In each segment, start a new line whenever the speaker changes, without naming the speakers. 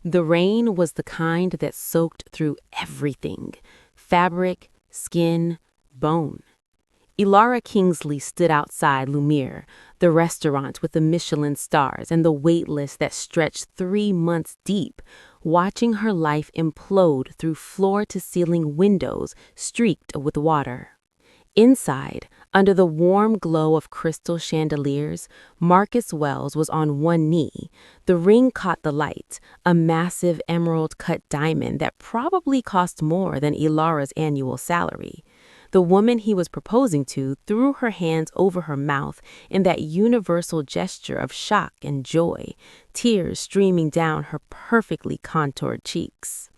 The rain was the kind that soaked through everything: fabric, skin, bone. Elara Kingsley stood outside Lumiere, the restaurant with the Michelin stars and the wait list that stretched 3 months deep, watching her life implode through floor-to-ceiling windows streaked with water. Inside, under the warm glow of crystal chandeliers, Marcus Wells was on one knee. The ring caught the light, a massive emerald-cut diamond that probably cost more than Elara's annual salary. The woman he was proposing to threw her hands over her mouth in that universal gesture of shock and joy, tears streaming down her perfectly contoured cheeks.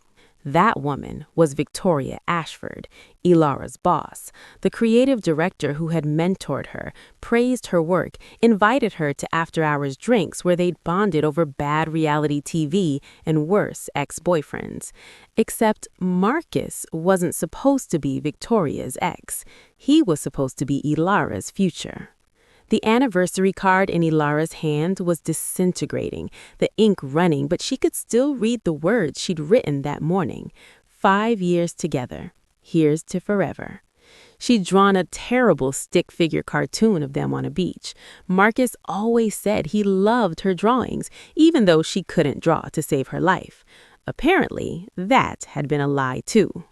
That woman was Victoria Ashford, Elara's boss, the creative director who had mentored her, praised her work, invited her to after-hours drinks where they'd bonded over bad reality TV and worse ex-boyfriends. Except Marcus wasn't supposed to be Victoria's ex. He was supposed to be Elara's future. The anniversary card in Elara's hand was disintegrating, the ink running, but she could still read the words she'd written that morning. 5 years together. Here's to forever. She'd drawn a terrible stick figure cartoon of them on a beach. Marcus always said he loved her drawings, even though she couldn't draw to save her life. Apparently, that had been a lie too.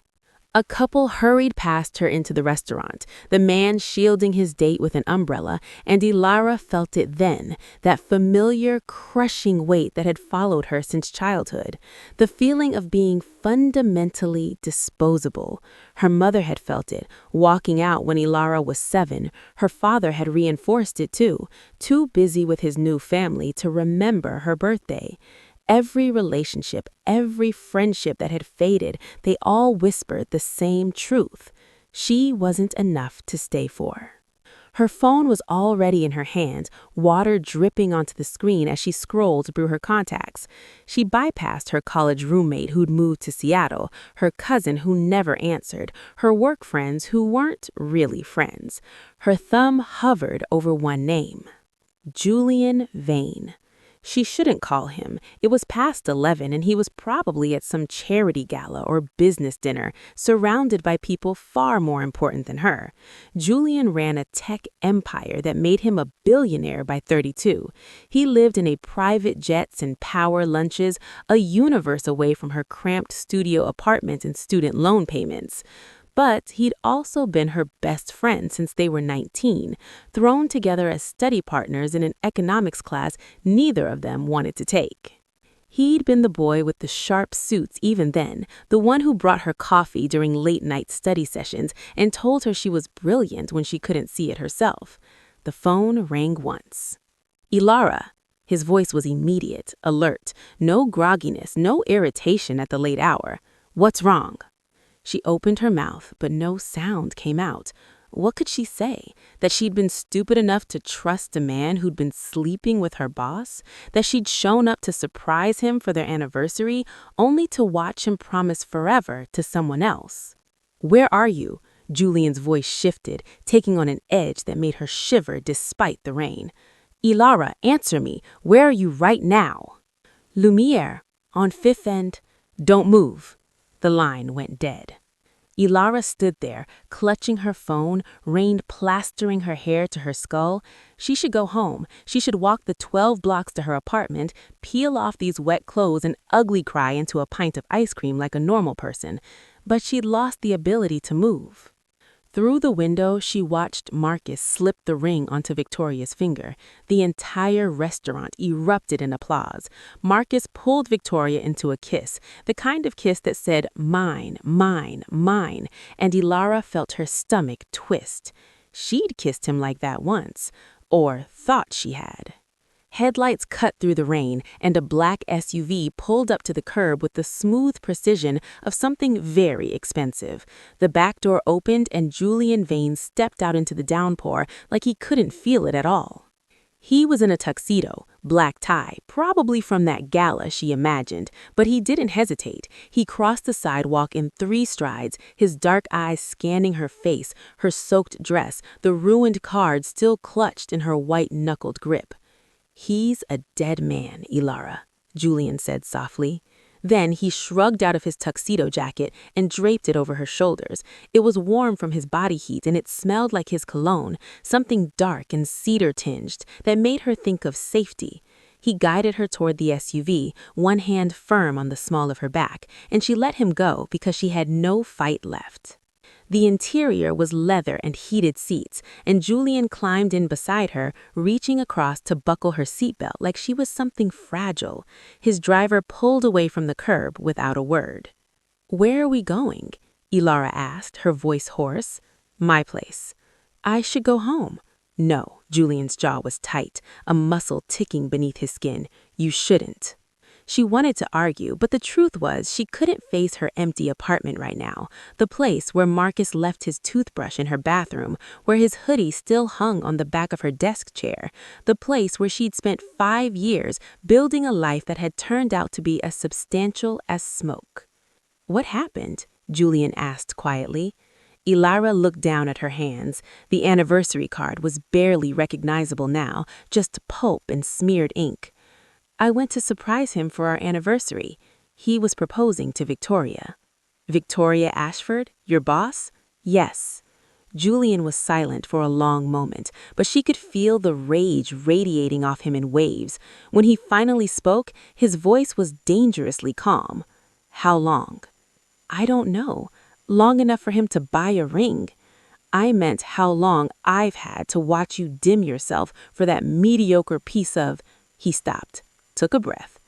A couple hurried past her into the restaurant, the man shielding his date with an umbrella, and Elara felt it then, that familiar, crushing weight that had followed her since childhood, the feeling of being fundamentally disposable. Her mother had felt it, walking out when Elara was 7. Her father had reinforced it too busy with his new family to remember her birthday. Every relationship, every friendship that had faded, they all whispered the same truth. She wasn't enough to stay for. Her phone was already in her hand, water dripping onto the screen as she scrolled through her contacts. She bypassed her college roommate who'd moved to Seattle, her cousin who never answered, her work friends who weren't really friends. Her thumb hovered over one name: Julian Vane. She shouldn't call him. It was past 11 and he was probably at some charity gala or business dinner, surrounded by people far more important than her. Julian ran a tech empire that made him a billionaire by 32. He lived in a private jets and power lunches, a universe away from her cramped studio apartment and student loan payments. But he'd also been her best friend since they were 19, thrown together as study partners in an economics class neither of them wanted to take. He'd been the boy with the sharp suits even then, the one who brought her coffee during late-night study sessions and told her she was brilliant when she couldn't see it herself. The phone rang once. Elara. His voice was immediate, alert, no grogginess, no irritation at the late hour. What's wrong? She opened her mouth, but no sound came out. What could she say? That she'd been stupid enough to trust a man who'd been sleeping with her boss? That she'd shown up to surprise him for their anniversary, only to watch him promise forever to someone else? Where are you? Julian's voice shifted, taking on an edge that made her shiver despite the rain. Elara, answer me. Where are you right now? Lumiere, on 5th and... Don't move. The line went dead. Elara stood there, clutching her phone, rain plastering her hair to her skull. She should go home. She should walk the 12 blocks to her apartment, peel off these wet clothes and ugly cry into a pint of ice cream like a normal person. But she'd lost the ability to move. Through the window, she watched Marcus slip the ring onto Victoria's finger. The entire restaurant erupted in applause. Marcus pulled Victoria into a kiss, the kind of kiss that said, mine, mine, mine, and Elara felt her stomach twist. She'd kissed him like that once, or thought she had. Headlights cut through the rain, and a black SUV pulled up to the curb with the smooth precision of something very expensive. The back door opened, and Julian Vane stepped out into the downpour like he couldn't feel it at all. He was in a tuxedo, black tie, probably from that gala she imagined, but he didn't hesitate. He crossed the sidewalk in 3 strides, his dark eyes scanning her face, her soaked dress, the ruined card still clutched in her white-knuckled grip. He's a dead man, Elara, Julian said softly. Then he shrugged out of his tuxedo jacket and draped it over her shoulders. It was warm from his body heat and it smelled like his cologne, something dark and cedar-tinged that made her think of safety. He guided her toward the SUV, one hand firm on the small of her back, and she let him go because she had no fight left. The interior was leather and heated seats, and Julian climbed in beside her, reaching across to buckle her seatbelt like she was something fragile. His driver pulled away from the curb without a word. "Where are we going?" Elara asked, her voice hoarse. "My place." "I should go home." "No," Julian's jaw was tight, a muscle ticking beneath his skin. "You shouldn't." She wanted to argue, but the truth was she couldn't face her empty apartment right now, the place where Marcus left his toothbrush in her bathroom, where his hoodie still hung on the back of her desk chair, the place where she'd spent 5 years building a life that had turned out to be as substantial as smoke. "What happened?" Julian asked quietly. Elara looked down at her hands. The anniversary card was barely recognizable now, just pulp and smeared ink. "I went to surprise him for our anniversary. He was proposing to Victoria." "Victoria Ashford, your boss?" "Yes." Julian was silent for a long moment, but she could feel the rage radiating off him in waves. When he finally spoke, his voice was dangerously calm. "How long?" "I don't know. Long enough for him to buy a ring." "I meant how long I've had to watch you dim yourself for that mediocre piece of—" He stopped, took a breath.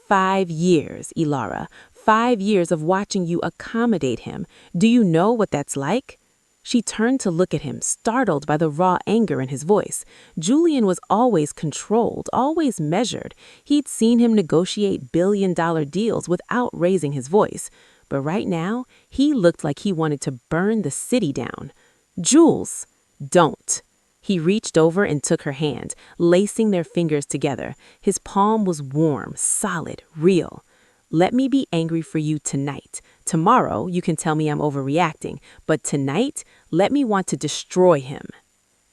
5 years, Elara. 5 years of watching you accommodate him. Do you know what that's like?" She turned to look at him, startled by the raw anger in his voice. Julian was always controlled, always measured. He'd seen him negotiate billion-dollar deals without raising his voice. But right now, he looked like he wanted to burn the city down. "Jules, don't." He reached over and took her hand, lacing their fingers together. His palm was warm, solid, real. "Let me be angry for you tonight. Tomorrow, you can tell me I'm overreacting. But tonight, let me want to destroy him."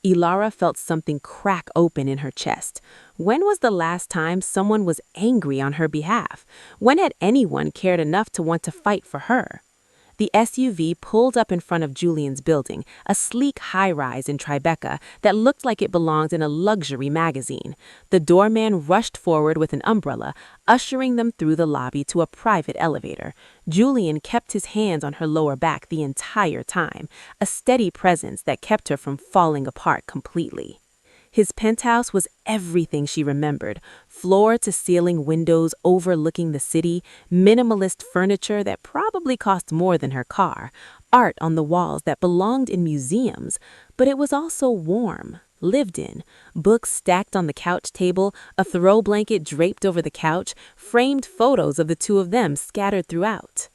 Elara felt something crack open in her chest. When was the last time someone was angry on her behalf? When had anyone cared enough to want to fight for her? The SUV pulled up in front of Julian's building, a sleek high-rise in Tribeca that looked like it belonged in a luxury magazine. The doorman rushed forward with an umbrella, ushering them through the lobby to a private elevator. Julian kept his hands on her lower back the entire time, a steady presence that kept her from falling apart completely. His penthouse was everything she remembered. Floor-to-ceiling windows overlooking the city, minimalist furniture that probably cost more than her car, art on the walls that belonged in museums, but it was also warm, lived in. Books stacked on the couch table, a throw blanket draped over the couch, framed photos of the two of them scattered throughout.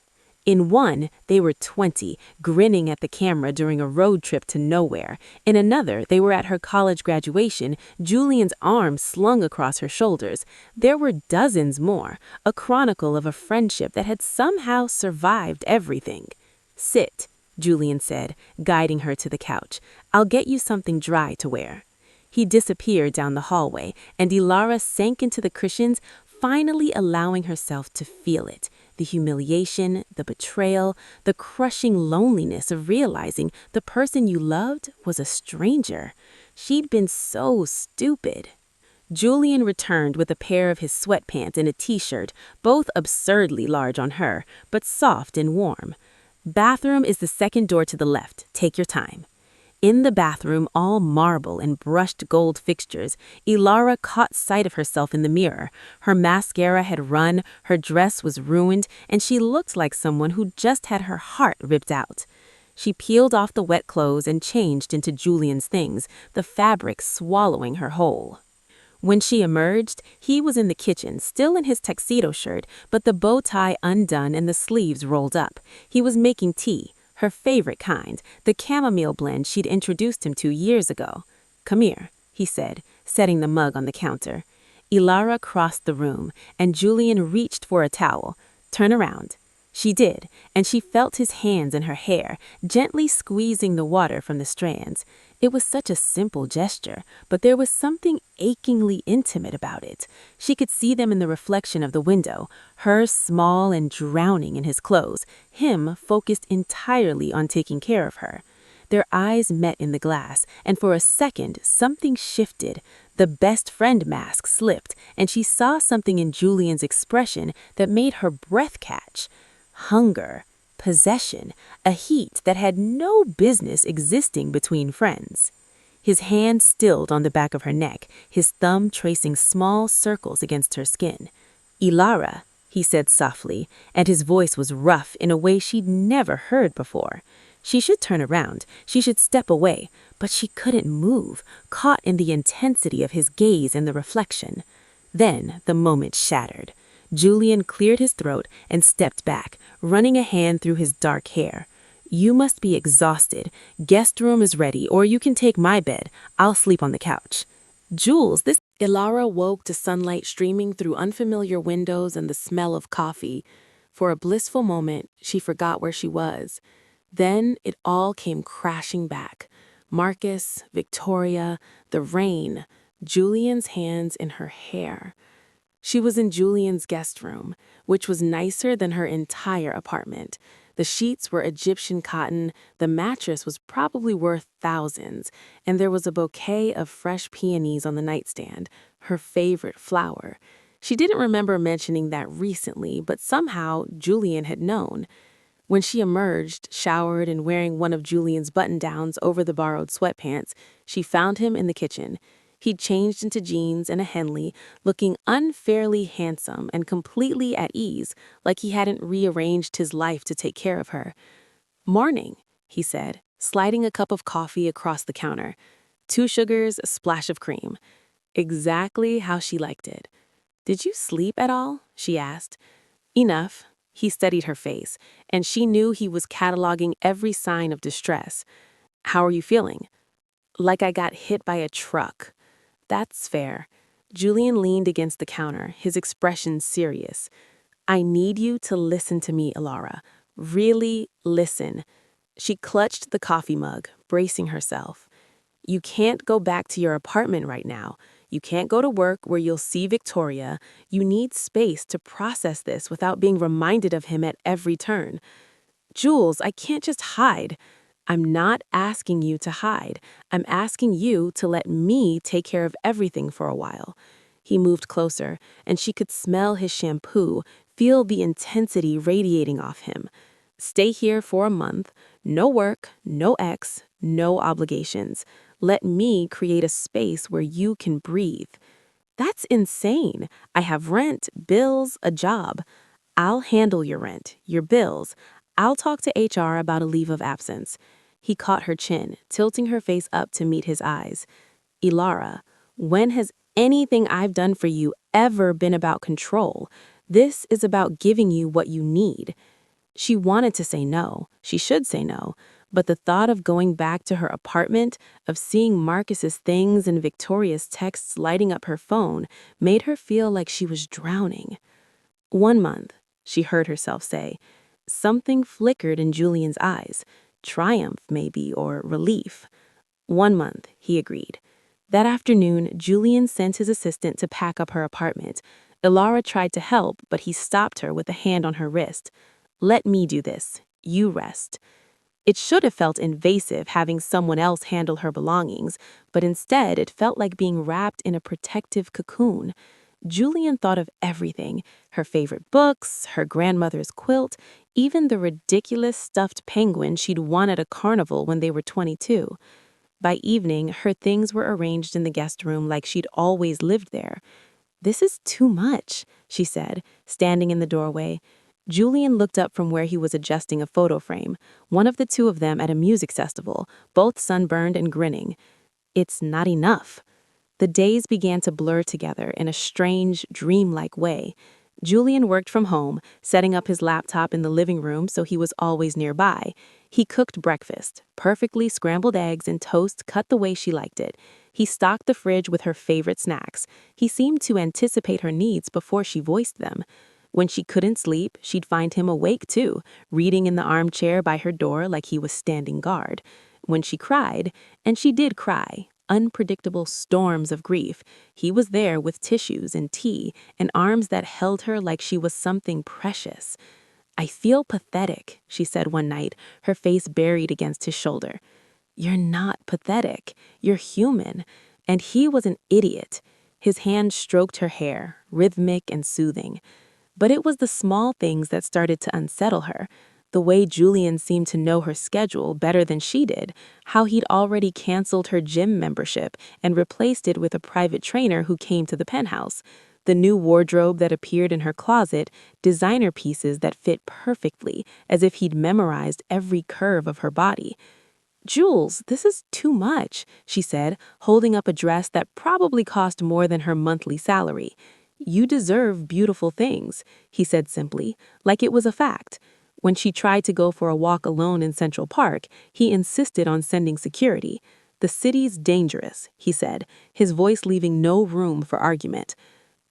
In one, they were 20, grinning at the camera during a road trip to nowhere. In another, they were at her college graduation, Julian's arms slung across her shoulders. There were dozens more, a chronicle of a friendship that had somehow survived everything. "Sit," Julian said, guiding her to the couch. "I'll get you something dry to wear." He disappeared down the hallway, and Elara sank into the cushions, finally allowing herself to feel it. The humiliation, the betrayal, the crushing loneliness of realizing the person you loved was a stranger. She'd been so stupid. Julian returned with a pair of his sweatpants and a t-shirt, both absurdly large on her, but soft and warm. "Bathroom is the second door to the left. Take your time." In the bathroom, all marble and brushed gold fixtures, Elara caught sight of herself in the mirror. Her mascara had run, her dress was ruined, and she looked like someone who just had her heart ripped out. She peeled off the wet clothes and changed into Julian's things, the fabric swallowing her whole. When she emerged, he was in the kitchen, still in his tuxedo shirt, but the bow tie undone and the sleeves rolled up. He was making tea. Her favorite kind, the chamomile blend she'd introduced him to years ago. "Come here," he said, setting the mug on the counter. Elara crossed the room, and Julian reached for a towel. "Turn around." She did, and she felt his hands in her hair, gently squeezing the water from the strands. It was such a simple gesture, but there was something achingly intimate about it. She could see them in the reflection of the window, her small and drowning in his clothes, him focused entirely on taking care of her. Their eyes met in the glass, and for a second, something shifted. The best friend mask slipped, and she saw something in Julian's expression that made her breath catch. Hunger. Possession, a heat that had no business existing between friends. His hand stilled on the back of her neck, his thumb tracing small circles against her skin. "Elara," he said softly, and his voice was rough in a way she'd never heard before. She should turn around, she should step away, but she couldn't move, caught in the intensity of his gaze and the reflection. Then the moment shattered. Julian cleared his throat and stepped back, running a hand through his dark hair. "You must be exhausted. Guest room is ready, or you can take my bed. I'll sleep on the couch." "Jules, this—" Elara woke to sunlight streaming through unfamiliar windows and the smell of coffee. For a blissful moment, she forgot where she was. Then it all came crashing back. Marcus, Victoria, the rain, Julian's hands in her hair. She was in Julian's guest room, which was nicer than her entire apartment. The sheets were Egyptian cotton, the mattress was probably worth thousands, and there was a bouquet of fresh peonies on the nightstand, her favorite flower. She didn't remember mentioning that recently, but somehow Julian had known. When she emerged, showered and wearing one of Julian's button-downs over the borrowed sweatpants, she found him in the kitchen. He'd changed into jeans and a Henley, looking unfairly handsome and completely at ease, like he hadn't rearranged his life to take care of her. "Morning," he said, sliding a cup of coffee across the counter. 2 sugars, a splash of cream. Exactly how she liked it. "Did you sleep at all?" she asked. "Enough." He studied her face, and she knew he was cataloging every sign of distress. "How are you feeling?" "Like I got hit by a truck." "That's fair." Julian leaned against the counter, his expression serious. "I need you to listen to me, Elara. Really listen." She clutched the coffee mug, bracing herself. "You can't go back to your apartment right now. You can't go to work where you'll see Victoria. You need space to process this without being reminded of him at every turn." "Jules, I can't just hide." "I'm not asking you to hide. I'm asking you to let me take care of everything for a while." He moved closer, and she could smell his shampoo, feel the intensity radiating off him. "Stay here for a month. No work, no ex, no obligations. Let me create a space where you can breathe." "That's insane. I have rent, bills, a job." "I'll handle your rent, your bills. I'll talk to HR about a leave of absence." He caught her chin, tilting her face up to meet his eyes. "Elara, when has anything I've done for you ever been about control? This is about giving you what you need." She wanted to say no. She should say no. But the thought of going back to her apartment, of seeing Marcus's things and Victoria's texts lighting up her phone, made her feel like she was drowning. "1 month," she heard herself say. Something flickered in Julian's eyes. Triumph, maybe, or relief. 1 month, he agreed. That afternoon, Julian sent his assistant to pack up her apartment. Elara tried to help, but he stopped her with a hand on her wrist. "Let me do this. You rest." It should have felt invasive having someone else handle her belongings, but instead it felt like being wrapped in a protective cocoon. Julian thought of everything, her favorite books, her grandmother's quilt, even the ridiculous stuffed penguin she'd won at a carnival when they were 22. By evening, her things were arranged in the guest room like she'd always lived there. "This is too much," she said, standing in the doorway. Julian looked up from where he was adjusting a photo frame, one of the 2 of them at a music festival, both sunburned and grinning. "It's not enough." The days began to blur together in a strange, dreamlike way. Julian worked from home, setting up his laptop in the living room so he was always nearby. He cooked breakfast, perfectly scrambled eggs and toast cut the way she liked it. He stocked the fridge with her favorite snacks. He seemed to anticipate her needs before she voiced them. When she couldn't sleep, she'd find him awake too, reading in the armchair by her door like he was standing guard. When she cried, and she did cry, unpredictable storms of grief, he was there with tissues and tea and arms that held her like she was something precious. "I feel pathetic," she said one night, her face buried against his shoulder. "You're not pathetic. You're human." And he was an idiot. His hand stroked her hair, rhythmic and soothing. But it was the small things that started to unsettle her. The way Julian seemed to know her schedule better than she did, how he'd already canceled her gym membership and replaced it with a private trainer who came to the penthouse, the new wardrobe that appeared in her closet, designer pieces that fit perfectly, as if he'd memorized every curve of her body. "Jules, this is too much," she said, holding up a dress that probably cost more than her monthly salary. "You deserve beautiful things," he said simply, like it was a fact. When she tried to go for a walk alone in Central Park, he insisted on sending security. "The city's dangerous," he said, his voice leaving no room for argument.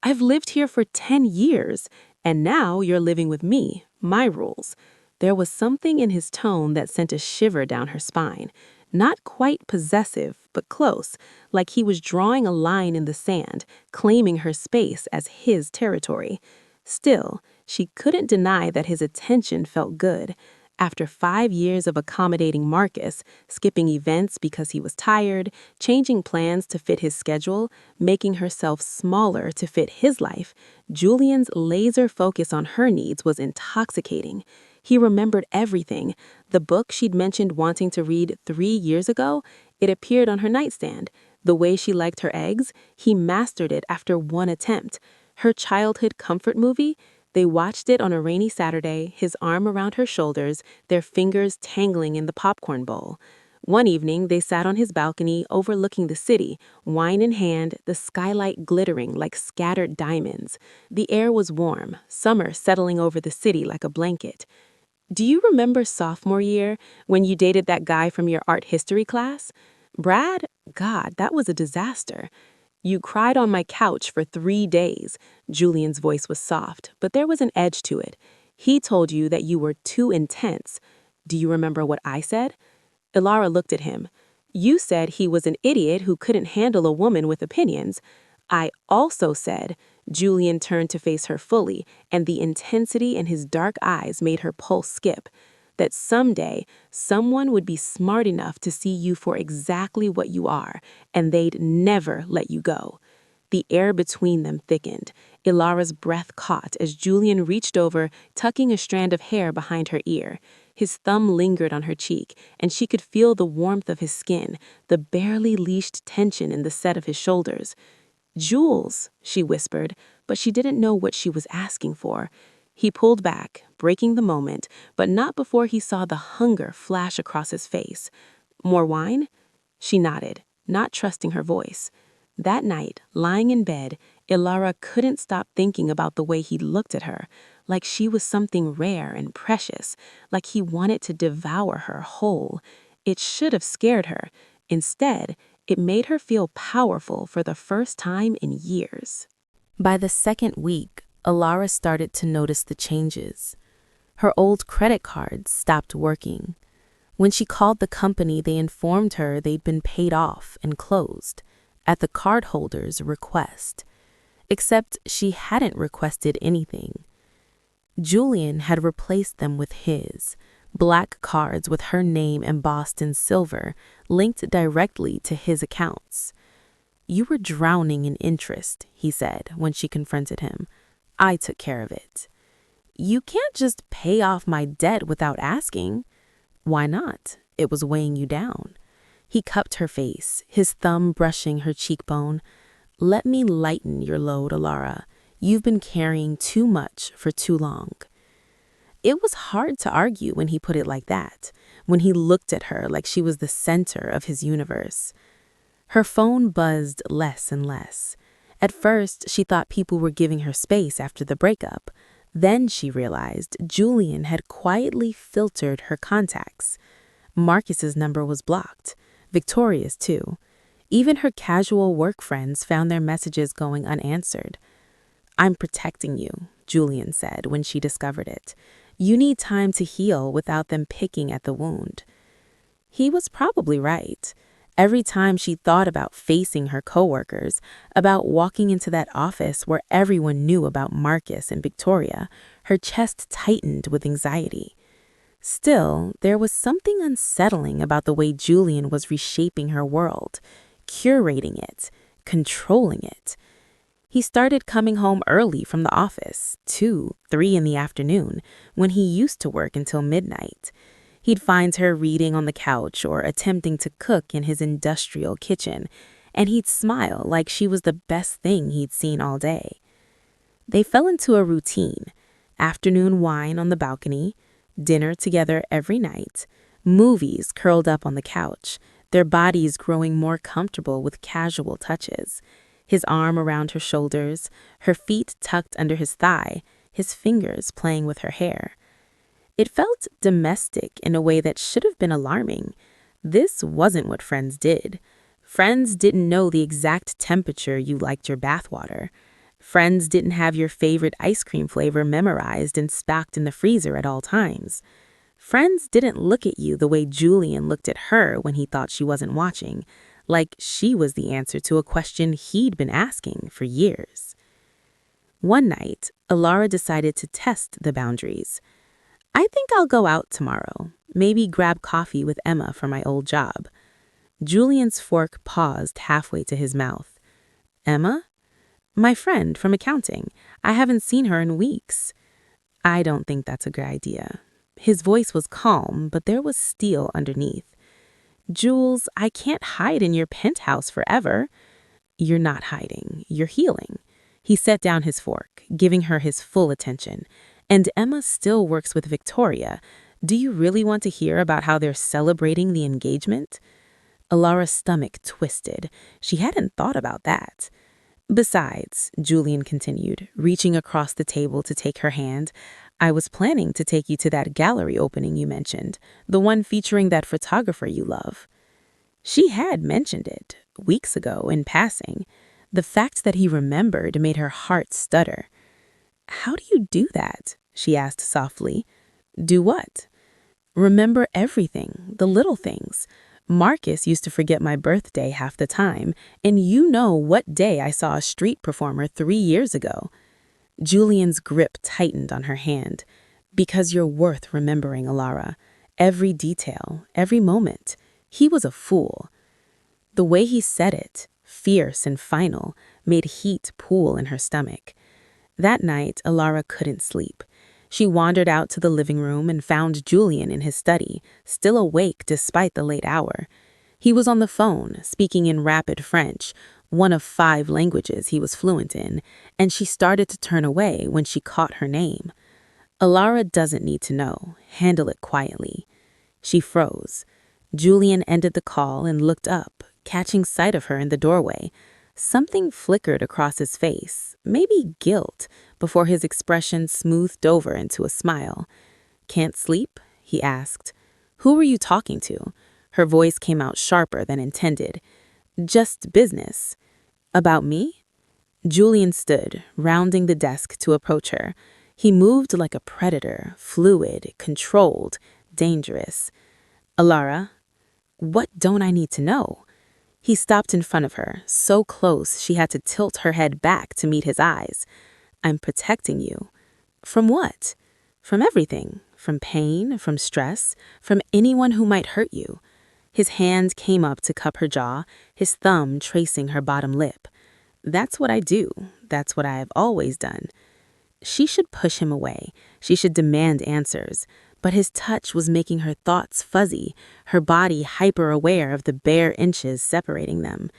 "I've lived here for 10 years, and now you're living with me, my rules." There was something in his tone that sent a shiver down her spine. Not quite possessive, but close, like he was drawing a line in the sand, claiming her space as his territory. Still, she couldn't deny that his attention felt good. After 5 years of accommodating Marcus, skipping events because he was tired, changing plans to fit his schedule, making herself smaller to fit his life, Julian's laser focus on her needs was intoxicating. He remembered everything. The book she'd mentioned wanting to read 3 years ago, it appeared on her nightstand. The way she liked her eggs, he mastered it after one attempt. Her childhood comfort movie, they watched it on a rainy Saturday, his arm around her shoulders, their fingers tangling in the popcorn bowl. One evening, they sat on his balcony overlooking the city, wine in hand, the skylight glittering like scattered diamonds. The air was warm, summer settling over the city like a blanket. "Do you remember sophomore year when you dated that guy from your art history class? Brad? God, that was a disaster. You cried on my couch for 3 days." Julian's voice was soft, but there was an edge to it. "He told you that you were too intense. Do you remember what I said?" Elara looked at him. "You said he was an idiot who couldn't handle a woman with opinions. I also said," Julian turned to face her fully, and the intensity in his dark eyes made her pulse skip, "that someday someone would be smart enough to see you for exactly what you are, and they'd never let you go." The air between them thickened. Elara's breath caught as Julian reached over, tucking a strand of hair behind her ear. His thumb lingered on her cheek, and she could feel the warmth of his skin, the barely leashed tension in the set of his shoulders. "Jules," she whispered, but she didn't know what she was asking for. He pulled back, breaking the moment, but not before he saw the hunger flash across his face. "More wine?" She nodded, not trusting her voice. That night, lying in bed, Elara couldn't stop thinking about the way he looked at her, like she was something rare and precious, like he wanted to devour her whole. It should have scared her. Instead, it made her feel powerful for the first time in years. By the second week, Elara started to notice the changes. Her old credit cards stopped working. When she called the company, they informed her they'd been paid off and closed, at the cardholder's request. Except she hadn't requested anything. Julian had replaced them with his, black cards with her name embossed in silver, linked directly to his accounts. "You were drowning in interest," he said when she confronted him. "I took care of it." "You can't just pay off my debt without asking." "Why not? It was weighing you down." He cupped her face, his thumb brushing her cheekbone. "Let me lighten your load, Elara. You've been carrying too much for too long." It was hard to argue when he put it like that, when he looked at her like she was the center of his universe. Her phone buzzed less and less. At first, she thought people were giving her space after the breakup. Then she realized Julian had quietly filtered her contacts. Marcus's number was blocked. Victoria's too. Even her casual work friends found their messages going unanswered. "I'm protecting you," Julian said when she discovered it. "You need time to heal without them picking at the wound." He was probably right. Every time she thought about facing her coworkers, about walking into that office where everyone knew about Marcus and Victoria, her chest tightened with anxiety. Still, there was something unsettling about the way Julian was reshaping her world, curating it, controlling it. He started coming home early from the office, 2, 3 in the afternoon, when he used to work until midnight. He'd find her reading on the couch or attempting to cook in his industrial kitchen, and he'd smile like she was the best thing he'd seen all day. They fell into a routine: afternoon wine on the balcony, dinner together every night, movies curled up on the couch, their bodies growing more comfortable with casual touches. His arm around her shoulders, her feet tucked under his thigh, his fingers playing with her hair. It felt domestic in a way that should have been alarming. This wasn't what friends did. Friends didn't know the exact temperature you liked your bathwater. Friends didn't have your favorite ice cream flavor memorized and stocked in the freezer at all times. Friends didn't look at you the way Julian looked at her when he thought she wasn't watching, like she was the answer to a question he'd been asking for years. One night, Elara decided to test the boundaries. "I think I'll go out tomorrow, maybe grab coffee with Emma for my old job." Julian's fork paused halfway to his mouth. "Emma?" "My friend from accounting. I haven't seen her in weeks." "I don't think that's a good idea." His voice was calm, but there was steel underneath. "Jules, I can't hide in your penthouse forever." "You're not hiding. You're healing." He set down his fork, giving her his full attention. "And Emma still works with Victoria. Do you really want to hear about how they're celebrating the engagement?" Elara's stomach twisted. She hadn't thought about that. "Besides," Julian continued, reaching across the table to take her hand, "I was planning to take you to that gallery opening you mentioned, the one featuring that photographer you love." She had mentioned it weeks ago in passing. The fact that he remembered made her heart stutter. "How do you do that?" she asked softly. "Do what?" "Remember everything, the little things. Marcus used to forget my birthday half the time, and you know what day I saw a street performer 3 years ago." Julian's grip tightened on her hand. "Because you're worth remembering, Elara. Every detail, every moment." He was a fool. The way he said it, fierce and final, made heat pool in her stomach. That night, Elara couldn't sleep. She wandered out to the living room and found Julian in his study, still awake despite the late hour. He was on the phone, speaking in rapid French, one of 5 languages he was fluent in, and she started to turn away when she caught her name. "Elara doesn't need to know. Handle it quietly." She froze. Julian ended the call and looked up, catching sight of her in the doorway. Something flickered across his face, maybe guilt, before his expression smoothed over into a smile. "Can't sleep?" he asked. "Who were you talking to?" Her voice came out sharper than intended. "Just business." "About me?" Julian stood, rounding the desk to approach her. He moved like a predator, fluid, controlled, dangerous. "Elara, what don't I need to know?" He stopped in front of her, so close she had to tilt her head back to meet his eyes. "I'm protecting you." "From what?" "From everything. From pain, from stress, from anyone who might hurt you." His hand came up to cup her jaw, his thumb tracing her bottom lip. "That's what I do. That's what I have always done." She should push him away. She should demand answers. But his touch was making her thoughts fuzzy, her body hyper-aware of the bare inches separating them.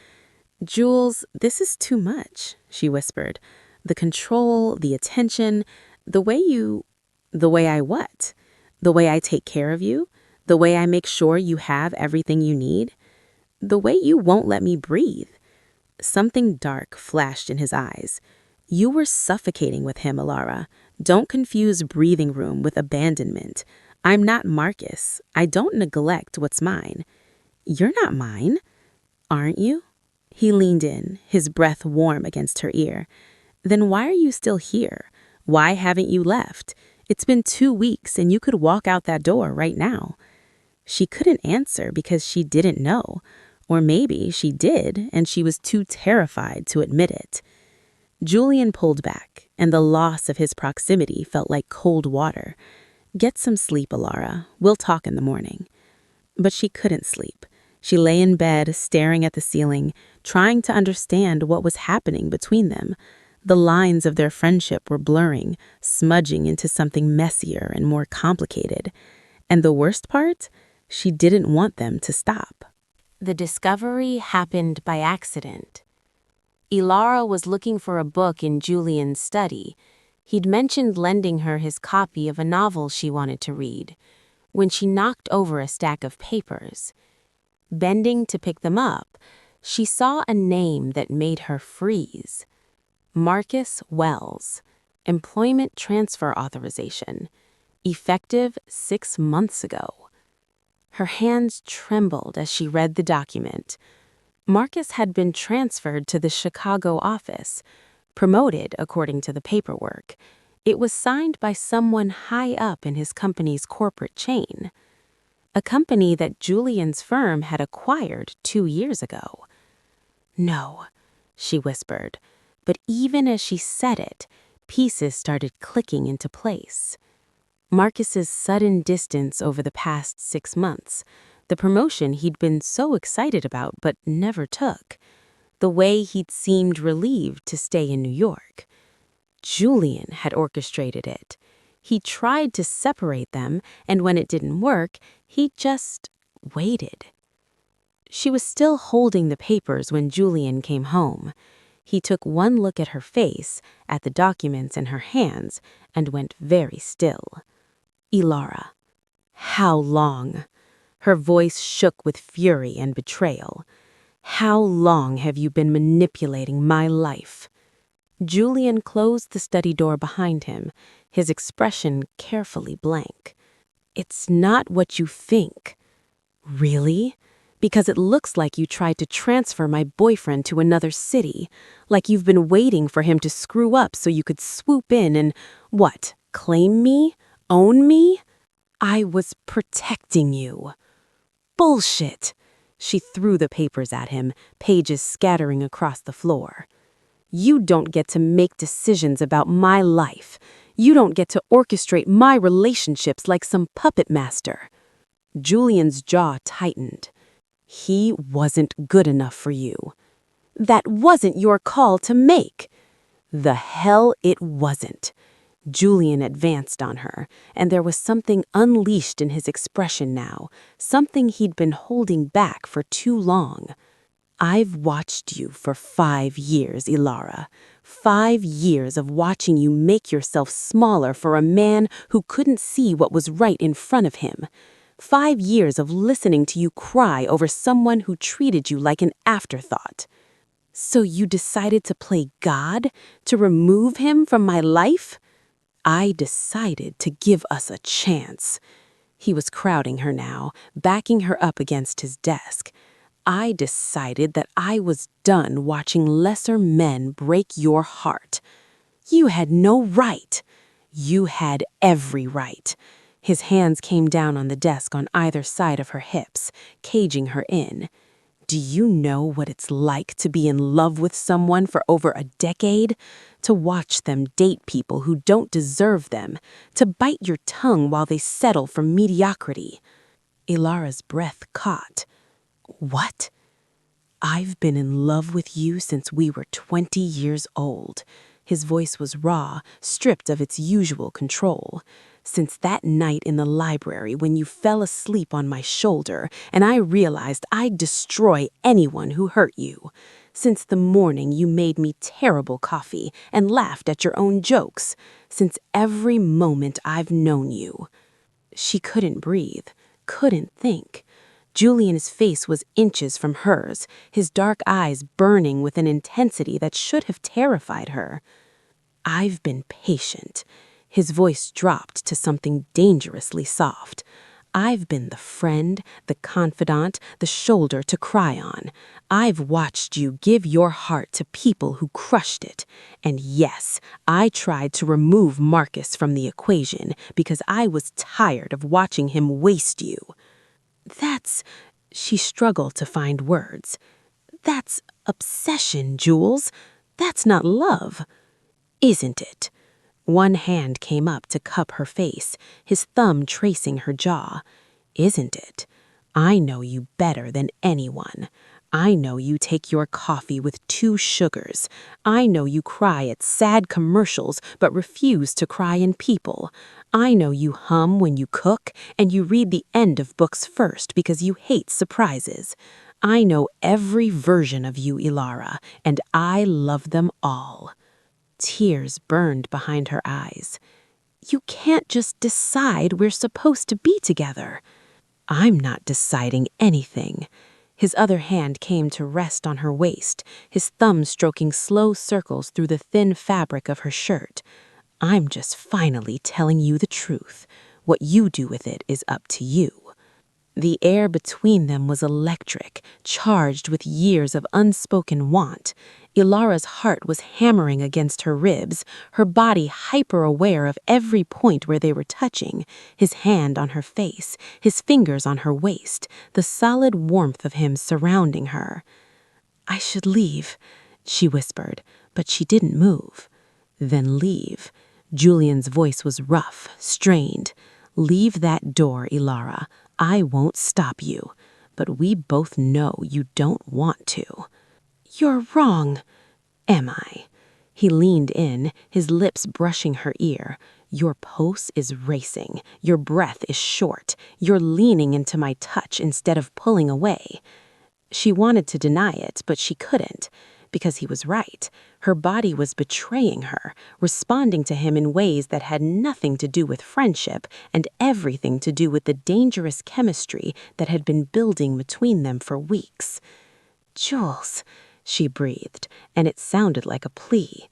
"Jules, this is too much," she whispered. "The control, the attention, the way you—" "The way I what? The way I take care of you? The way I make sure you have everything you need? The way you won't let me breathe?" Something dark flashed in his eyes. "You were suffocating with him, Elara. Don't confuse breathing room with abandonment. I'm not Marcus. I don't neglect what's mine." "You're not mine." "Aren't you?" He leaned in, his breath warm against her ear. "Then why are you still here? Why haven't you left? It's been 2 weeks and you could walk out that door right now."
She couldn't answer because she didn't know. Or maybe she did, and she was too terrified to admit it. Julian pulled back, and the loss of his proximity felt like cold water. "Get some sleep, Elara. We'll talk in the morning." But she couldn't sleep. She lay in bed, staring at the ceiling, trying to understand what was happening between them. The lines of their friendship were blurring, smudging into something messier and more complicated. And the worst part? She didn't want them to stop.
The discovery happened by accident. Elara was looking for a book in Julian's study. He'd mentioned lending her his copy of a novel she wanted to read, when she knocked over a stack of papers. Bending to pick them up, she saw a name that made her freeze. Marcus Wells, Employment Transfer Authorization, effective 6 months ago. Her hands trembled as she read the document. Marcus had been transferred to the Chicago office, promoted according to the paperwork. It was signed by someone high up in his company's corporate chain, a company that Julian's firm had acquired 2 years ago. "No," she whispered, but even as she said it, pieces started clicking into place. Marcus's sudden distance over the past 6 months, the promotion he'd been so excited about but never took, the way he'd seemed relieved to stay in New York. Julian had orchestrated it. He tried to separate them, and when it didn't work, he just waited. She was still holding the papers when Julian came home. He took one look at her face, at the documents in her hands, and went very still. "Elara, how long?" Her voice shook with fury and betrayal. "How long have you been manipulating my life?" Julian closed the study door behind him, his expression carefully blank. "It's not what you think." "Really? Because it looks like you tried to transfer my boyfriend to another city, like you've been waiting for him to screw up so you could swoop in and, what, claim me? Own me? I was protecting you." "Bullshit!" She threw the papers at him, pages scattering across the floor. "You don't get to make decisions about my life. You don't get to orchestrate my relationships like some puppet master." Julian's jaw tightened. "He wasn't good enough for you." "That wasn't your call to make." "The hell it wasn't." Julian advanced on her, and there was something unleashed in his expression now, something he'd been holding back for too long. "I've watched you for 5 years, Elara. 5 years of watching you make yourself smaller for a man who couldn't see what was right in front of him. 5 years of listening to you cry over someone who treated you like an afterthought. So you decided to play God, to remove him from my life?" "I decided to give us a chance." He was crowding her now, backing her up against his desk. "I decided that I was done watching lesser men break your heart. You had no right." "You had every right." His hands came down on the desk on either side of her hips, caging her in. "Do you know what it's like to be in love with someone for over a decade? To watch them date people who don't deserve them? To bite your tongue while they settle for mediocrity?" Elara's breath caught. "What?" "I've been in love with you since we were 20 years old." His voice was raw, stripped of its usual control. "Since that night in the library when you fell asleep on my shoulder and I realized I'd destroy anyone who hurt you. Since the morning you made me terrible coffee and laughed at your own jokes. Since every moment I've known you." She couldn't breathe, couldn't think. Julian's face was inches from hers, his dark eyes burning with an intensity that should have terrified her. "I've been patient." His voice dropped to something dangerously soft. "I've been the friend, the confidant, the shoulder to cry on. I've watched you give your heart to people who crushed it. And yes, I tried to remove Marcus from the equation because I was tired of watching him waste you."
That's... She struggled to find words. That's obsession, Jules. That's not love. Isn't it? One hand came up to cup her face, his thumb tracing her jaw. Isn't it? I know you better than anyone. I know you take your coffee with 2 sugars. I know you cry at sad commercials but refuse to cry in people. I know you hum when you cook and you read the end of books first because you hate surprises. I know every version of you, Elara, and I love them all. Tears burned behind her eyes. You can't just decide we're supposed to be together. I'm not deciding anything. His other hand came to rest on her waist, his thumb stroking slow circles through the thin fabric of her shirt. I'm just finally telling you the truth. What you do with it is up to you. The air between them was electric, charged with years of unspoken want. Elara's heart was hammering against her ribs, her body hyper-aware of every point where they were touching, his hand on her face, his fingers on her waist, the solid warmth of him surrounding her. I should leave, she whispered, but she didn't move. Then leave. Julian's voice was rough, strained. Leave that door, Elara. I won't stop you, but we both know you don't want to. You're wrong. Am I? He leaned in, his lips brushing her ear. Your pulse is racing. Your breath is short. You're leaning into my touch instead of pulling away. She wanted to deny it, but she couldn't. Because he was right. Her body was betraying her, responding to him in ways that had nothing to do with friendship and everything to do with the dangerous chemistry that had been building between them for weeks. Jules, she breathed, and it sounded like a plea.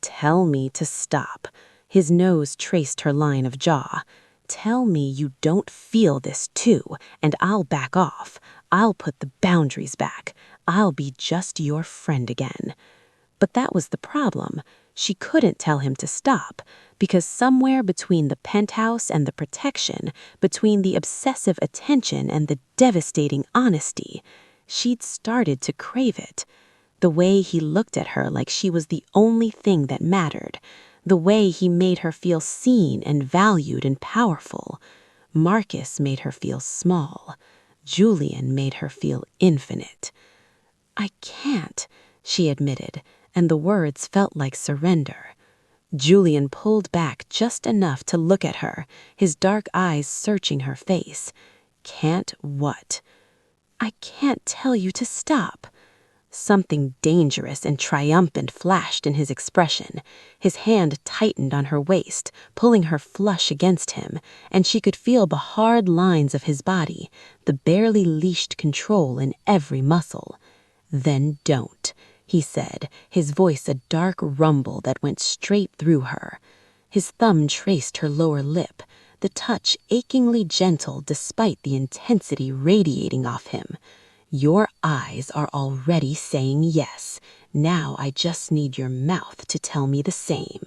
Tell me to stop. His nose traced her line of jaw. Tell me you don't feel this too, and I'll back off. I'll put the boundaries back. I'll be just your friend again. But that was the problem. She couldn't tell him to stop, because somewhere between the penthouse and the protection, between the obsessive attention and the devastating honesty, she'd started to crave it. The way he looked at her like she was the only thing that mattered. The way he made her feel seen and valued and powerful. Marcus made her feel small. Julian made her feel infinite. I can't, she admitted, and the words felt like surrender. Julian pulled back just enough to look at her, his dark eyes searching her face. Can't what? I can't tell you to stop. Something dangerous and triumphant flashed in his expression. His hand tightened on her waist, pulling her flush against him, and she could feel the hard lines of his body, the barely leashed control in every muscle. Then don't, he said, his voice a dark rumble that went straight through her. His thumb traced her lower lip, the touch achingly gentle despite the intensity radiating off him. Your eyes are already saying yes. Now I just need your mouth to tell me the same.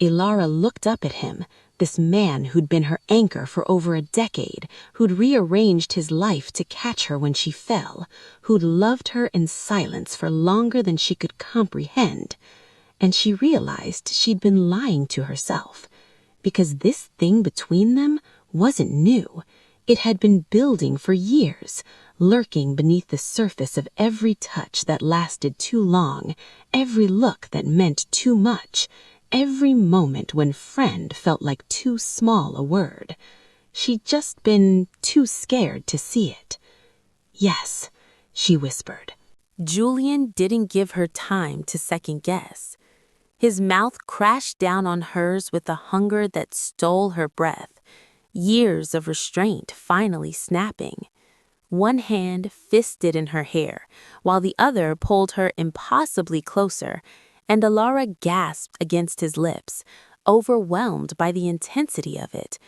Elara looked up at him, this man who'd been her anchor for over a decade, who'd rearranged his life to catch her when she fell, who'd loved her in silence for longer than she could comprehend. And she realized she'd been lying to herself, because this thing between them wasn't new. It had been building for years, lurking beneath the surface of every touch that lasted too long, every look that meant too much, every moment when friend felt like too small a word. She'd just been too scared to see it. Yes, she whispered.
Julian didn't give her time to second guess. His mouth crashed down on hers with a hunger that stole her breath, years of restraint finally snapping. One hand fisted in her hair, while the other pulled her impossibly closer, and Elara gasped against his lips, overwhelmed by the intensity of it.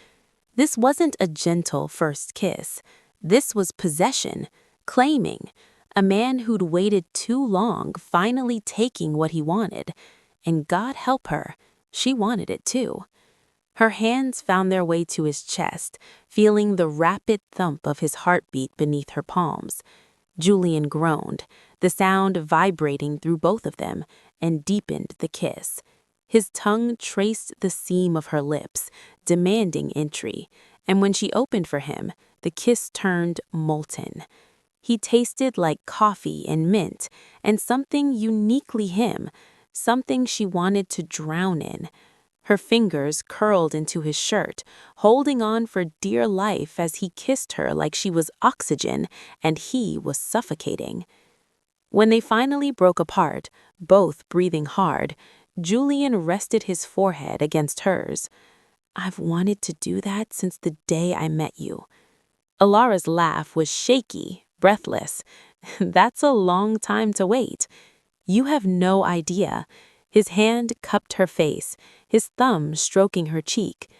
This wasn't a gentle first kiss. This was possession, claiming, a man who'd waited too long finally taking what he wanted. And God help her, she wanted it too.
Her hands found their way to his chest, feeling the rapid thump of his heartbeat beneath her palms. Julian groaned, the sound vibrating through both of them, and deepened the kiss. His tongue traced the seam of her lips, demanding entry, and when she opened for him, the kiss turned molten. He tasted like coffee and mint, and something uniquely him, something she wanted to drown in. Her fingers curled into his shirt, holding on for dear life as he kissed her like she was oxygen and he was suffocating. When they finally broke apart, both breathing hard, Julian rested his forehead against hers. "I've wanted to do that since the day I met you." Elara's laugh was shaky, breathless. "That's a long time to wait. You have no idea." His hand cupped her face, his thumb stroking her cheek.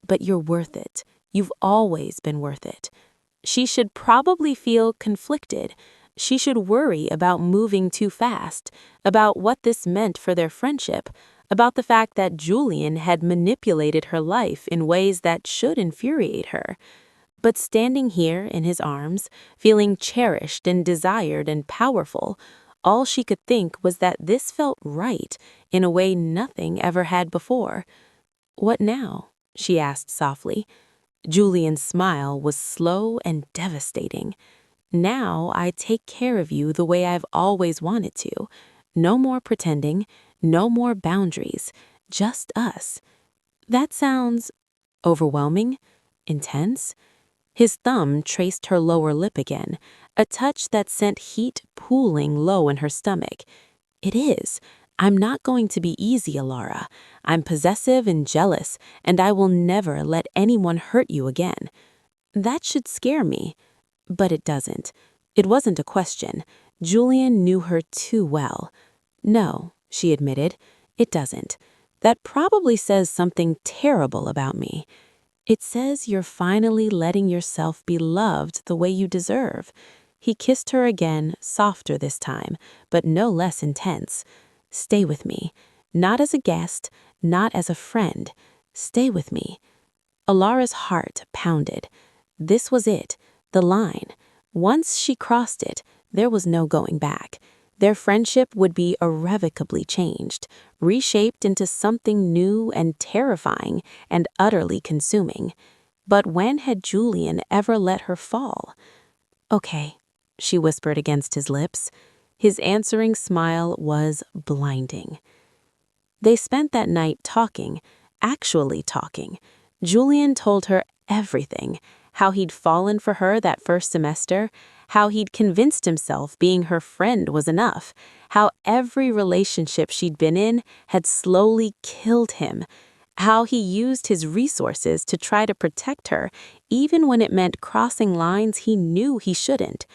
"But you're worth it. You've always been worth it." She should probably feel conflicted. She should worry about moving too fast, about what this meant for their friendship, about the fact that Julian had manipulated her life in ways that should infuriate her. But standing here in his arms, feeling cherished and desired and powerful, all she could think was that this felt right in a way nothing ever had before. "What now?" she asked softly. Julian's smile was slow and devastating. "Now I take care of you the way I've always wanted to. No more pretending, no more boundaries, just us." "That sounds overwhelming, intense." His thumb traced her lower lip again, a touch that sent heat pooling low in her stomach. "It is. I'm not going to be easy, Elara. I'm possessive and jealous, and I will never let anyone hurt you again." That should scare me. But it doesn't. It wasn't a question. Julian knew her too well. "No," she admitted, "it doesn't. That probably says something terrible about me. It says you're finally letting yourself be loved the way you deserve." He kissed her again, softer this time, but no less intense. "Stay with me. Not as a guest, not as a friend. Stay with me." Elara's heart pounded. This was it, the line. Once she crossed it, there was no going back. Their friendship would be irrevocably changed, reshaped into something new and terrifying and utterly consuming. But when had Julian ever let her fall? "Okay," she whispered against his lips. His answering smile was blinding. They spent that night talking, actually talking. Julian told her everything, how he'd fallen for her that first semester, how he'd convinced himself being her friend was enough, how every relationship she'd been in had slowly killed him, how he used his resources to try to protect her, even when it meant crossing lines he knew he shouldn't.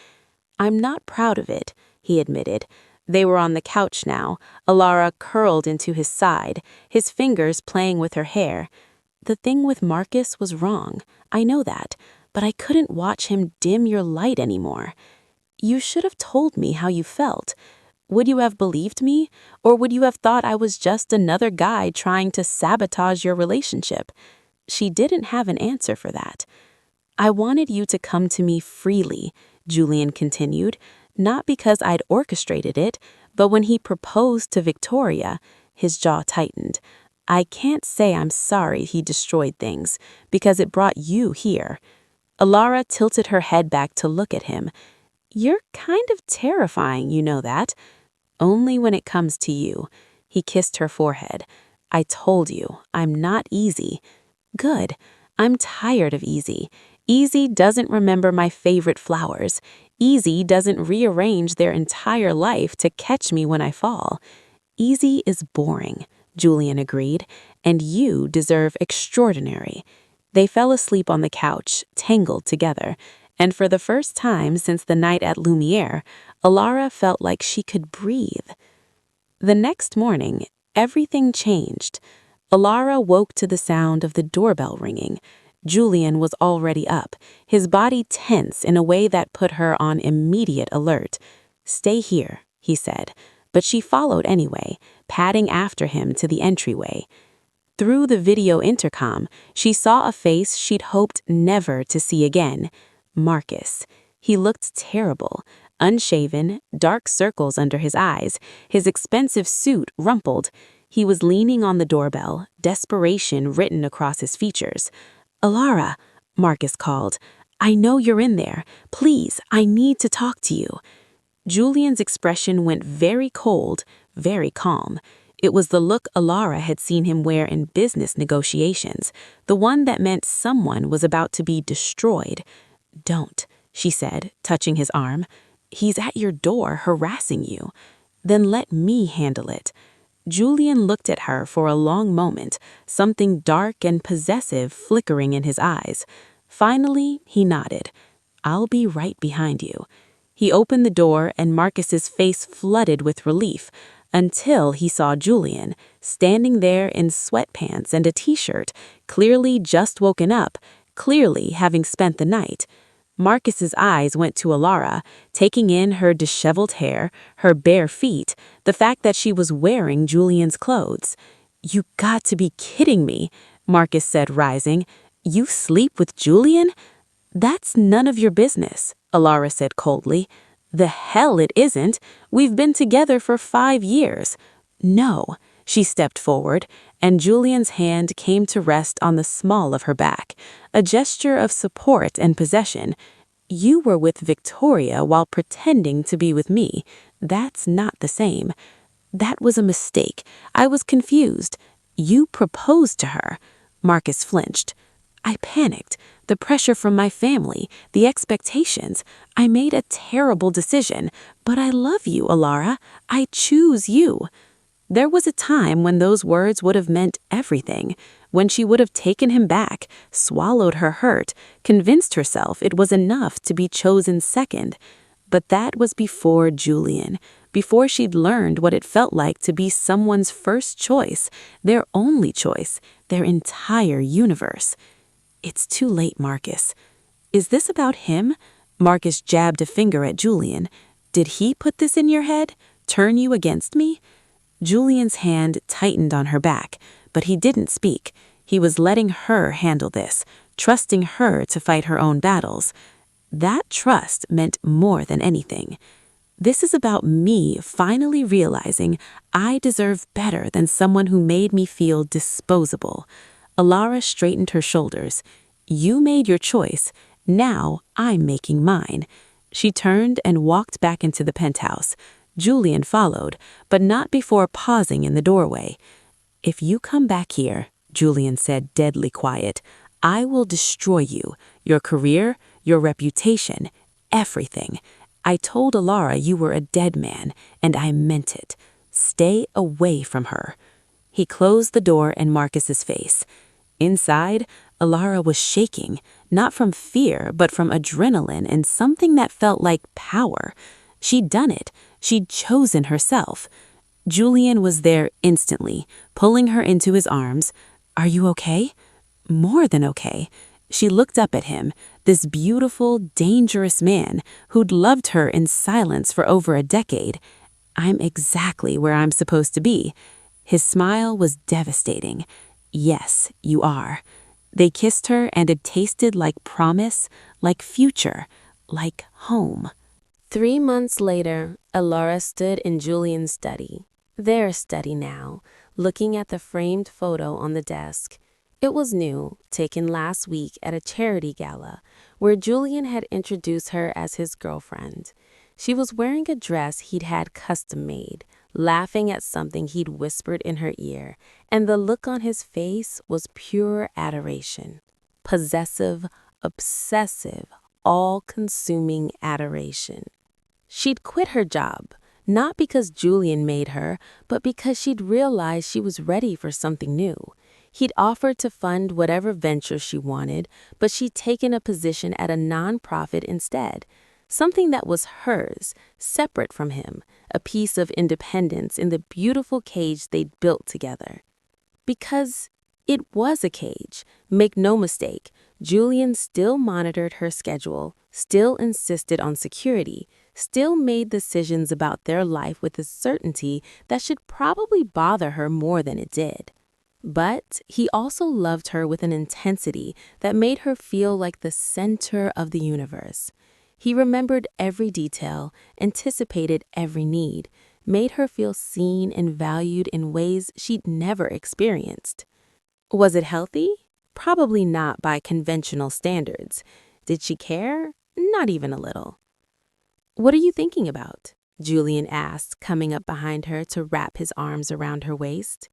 "I'm not proud of it," he admitted. They were on the couch now, Elara curled into his side, his fingers playing with her hair. "The thing with Marcus was wrong. I know that, but I couldn't watch him dim your light anymore. You should have told me how you felt. Would you have believed me, or would you have thought I was just another guy trying to sabotage your relationship?" She didn't have an answer for that. "I wanted you to come to me freely," Julian continued, "not because I'd orchestrated it, but when he proposed to Victoria," his jaw tightened, "I can't say I'm sorry he destroyed things, because it brought you here." Elara tilted her head back to look at him. "You're kind of terrifying, you know that." "Only when it comes to you." He kissed her forehead. "I told you, I'm not easy." "Good. I'm tired of easy. Easy doesn't remember my favorite flowers. Easy doesn't rearrange their entire life to catch me when I fall. Easy is boring," Julian agreed, "and you deserve extraordinary." They fell asleep on the couch, tangled together, and for the first time since the night at Lumiere, Elara felt like she could breathe. The next morning, everything changed. Elara woke to the sound of the doorbell ringing. Julian was already up, his body tense in a way that put her on immediate alert. "Stay here," he said, but she followed anyway, padding after him to the entryway. Through the video intercom, she saw a face she'd hoped never to see again. Marcus. He looked terrible. Unshaven, dark circles under his eyes, his expensive suit rumpled. He was leaning on the doorbell, desperation written across his features. "Elara," Marcus called. "I know you're in there. Please, I need to talk to you." Julian's expression went very cold, very calm. It was the look Elara had seen him wear in business negotiations, the one that meant someone was about to be destroyed. "Don't," she said, touching his arm. "He's at your door, harassing you." "Then let me handle it." Julian looked at her for a long moment, something dark and possessive flickering in his eyes. Finally, he nodded. "I'll be right behind you." He opened the door and Marcus's face flooded with relief until he saw Julian, standing there in sweatpants and a t-shirt, clearly just woken up, clearly having spent the night. Marcus's eyes went to Elara, taking in her disheveled hair, her bare feet, the fact that she was wearing Julian's clothes. "You got to be kidding me," Marcus said, rising. "You sleep with Julian?" "That's none of your business," Elara said coldly. "The hell it isn't. We've been together for 5 years." "No." She stepped forward, and Julian's hand came to rest on the small of her back, a gesture of support and possession. "You were with Victoria while pretending to be with me. That's not the same." "That was a mistake. I was confused. You proposed to her." Marcus flinched. "I panicked. The pressure from my family, the expectations. I made a terrible decision. But I love you, Elara. I choose you." There was a time when those words would have meant everything, when she would have taken him back, swallowed her hurt, convinced herself it was enough to be chosen second. But that was before Julian, before she'd learned what it felt like to be someone's first choice, their only choice, their entire universe. "It's too late, Marcus." "Is this about him?" Marcus jabbed a finger at Julian. "Did he put this in your head? Turn you against me?" Julian's hand tightened on her back, but he didn't speak. He was letting her handle this, trusting her to fight her own battles. That trust meant more than anything. "This is about me finally realizing I deserve better than someone who made me feel disposable." Elara straightened her shoulders. "You made your choice. Now I'm making mine." She turned and walked back into the penthouse. Julian followed, but not before pausing in the doorway. "If you come back here," Julian said, deadly quiet, "I will destroy you, your career, your reputation, everything. I told Elara you were a dead man, and I meant it. Stay away from her." He closed the door in Marcus's face. Inside, Elara was shaking, not from fear, but from adrenaline and something that felt like power. She'd done it. She'd chosen herself. Julian was there instantly, pulling her into his arms. "Are you okay?" "More than okay." She looked up at him, this beautiful, dangerous man who'd loved her in silence for over a decade. "I'm exactly where I'm supposed to be." His smile was devastating. "Yes, you are." They kissed her and it tasted like promise, like future, like home.
3 months later, Elara stood in Julian's study, their study now, looking at the framed photo on the desk. It was new, taken last week at a charity gala, where Julian had introduced her as his girlfriend. She was wearing a dress he'd had custom made, laughing at something he'd whispered in her ear, and the look on his face was pure adoration. Possessive, obsessive, all-consuming adoration. She'd quit her job, not because Julian made her, but because she'd realized she was ready for something new. He'd offered to fund whatever venture she wanted, but she'd taken a position at a nonprofit instead, something that was hers, separate from him, a piece of independence in the beautiful cage they'd built together. Because it was a cage, make no mistake, Julian still monitored her schedule, still insisted on security, still made decisions about their life with a certainty that should probably bother her more than it did. But he also loved her with an intensity that made her feel like the center of the universe. He remembered every detail, anticipated every need, made her feel seen and valued in ways she'd never experienced. Was it healthy? Probably not by conventional standards. Did she care? Not even a little. "What are you thinking about?" Julian asked, coming up behind her to wrap his arms around her waist.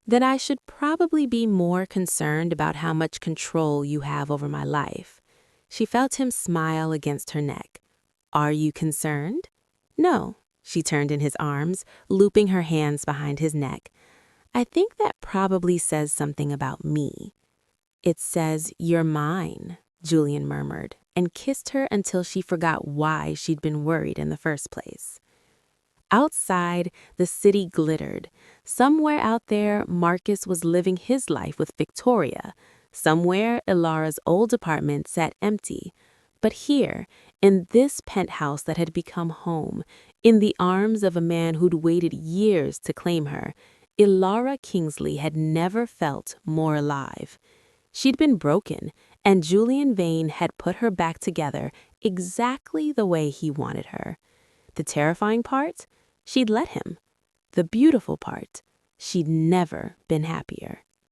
"That I should probably be more concerned about how much control you have over my life." She felt him smile against her neck. "Are you concerned?" "No." She turned in his arms, looping her hands behind his neck. "I think that probably says something about me." "It says you're mine," Julian murmured, and kissed her until she forgot why she'd been worried in the first place. Outside, the city glittered. Somewhere out there, Marcus was living his life with Victoria. Somewhere, Elara's old apartment sat empty. But here, in this penthouse that had become home, in the arms of a man who'd waited years to claim her, Elara Kingsley had never felt more alive. She'd been broken, and Julian Vane had put her back together exactly the way he wanted her. The terrifying part? She'd let him. The beautiful part? She'd never been happier.